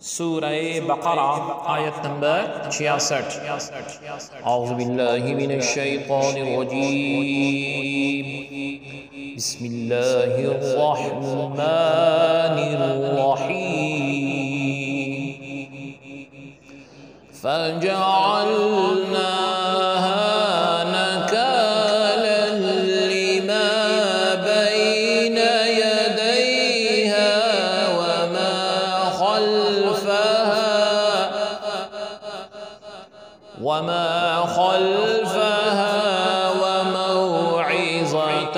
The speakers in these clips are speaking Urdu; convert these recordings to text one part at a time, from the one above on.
سورہ بقرہ آیت نمبر 66۔ اعوذ باللہ من الشیطان الرجیم، بسم اللہ الرحمن الرحیم، فجعلناها نكالا لما بين يديها وما خلفها وموعظة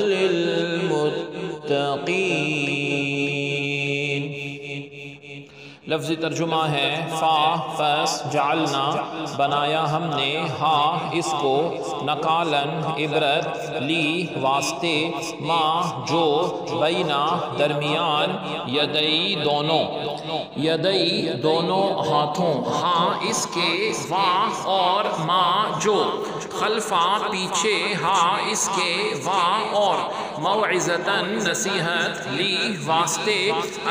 للمتقين۔ لفظ ترجمہ ہے فا پس جعلنا بنایا ہم نے ہا اس کو نکالن عبرت لی واسطے ما جو بینا درمیان یدئی دونوں ہاتھوں ہاں اس کے وا اور ما جو خلفا پیچھے ہاں اس کے وا اور موعظتاً نصیحت لی واسطے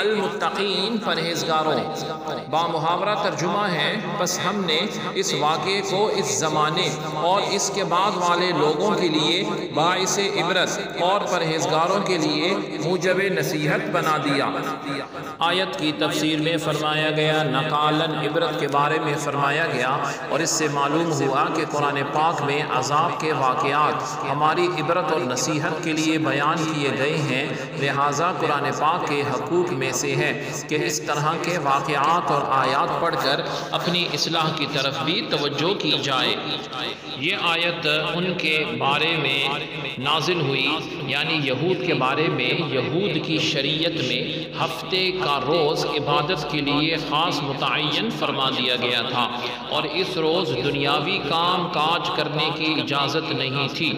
المتقین پرہیزگاروں۔ بامحاورہ ترجمہ ہے پس ہم نے اس واقعے کو اس زمانے اور اس کے بعد والے لوگوں کے لیے باعث عبرت اور پرہیزگاروں کے لیے موجب نصیحت بنا دیا۔ آیت کی تفسیر میں فرمایا گیا نقالن عبرت کے بارے میں فرمایا گیا، اور اس سے معلوم ہوا کہ قرآن پاک میں عذاب کے واقعات ہماری عبرت اور نصیحت کے لیے بیان کیے گئے ہیں، لہٰذا قرآن پاک کے حقوق میں سے ہے کہ اس طرح کے واقعات اور آیات پڑھ کر اپنی اصلاح کی طرف بھی توجہ کی جائے۔ یہ آیت ان کے بارے میں نازل ہوئی، یعنی یہود کے بارے میں۔ یہود کی شریعت میں ہفتے کا روز عبادت کے لیے خاص متعین فرما دیا گیا تھا، اور اس روز دنیاوی کام کاج کرنے کی اجازت نہیں تھی۔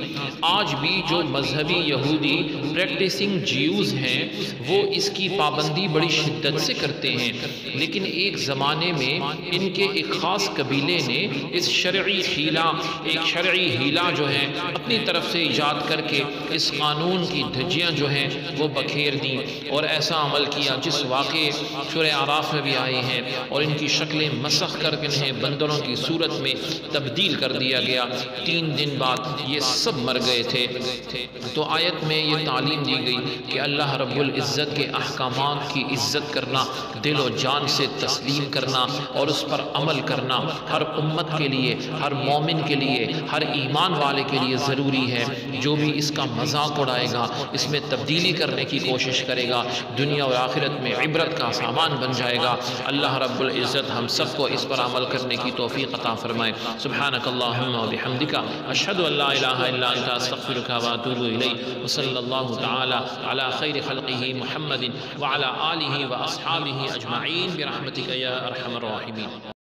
آج بھی جو مذہبی یہودی پریکٹسنگ جیوز ہیں وہ اس کی پابندی بڑی شدت سے کرتے ہیں، لیکن ایک زمانے میں ان کے ایک خاص قبیلے نے اس شرعی ہیلہ جو ہے اپنی طرف سے ایجاد کر کے اس قانون کی دھجیاں جو ہیں وہ بکھیر دیں، اور ایسا عمل کیا جس واقعے سورہ اعراف میں بھی آئے ہیں، اور ان کی شکلیں مسخ کر کے انہیں بندروں کی صورت میں تبدیل کر دیا گیا۔ 3 دن بعد یہ سب مر گئے تھے۔ تو آیت میں یہ تعلیم دی گئی کہ اللہ رب العزت کے احکامات کی عزت کرنا، دل و جان سے تسلیم کرنا اور اس پر عمل کرنا ہر امت کے لیے، ہر مومن کے لیے، ہر ایمان والے کے لیے ضروری ہے۔ جو بھی اس کا مذاق اڑائے گا، اس میں تبدیلی کرنے کی کوشش کرے گا، دنیا اور آخرت میں عبرت کا سامان بن جائے گا۔ اللہ رب العزت ہم سب کو اس پر عمل کرنے کی توفیق عطا فرمائے۔ سبحانک اللہم و بحمدک، اشہد ان لا الہ الا انت، استغفرک و اتوب الیک، وصلی اللہ تعالی علی خیر خلقہ محمد وعلی آلہ و اصحابہ اجمعین برحمتک یا ارحم الراحمین۔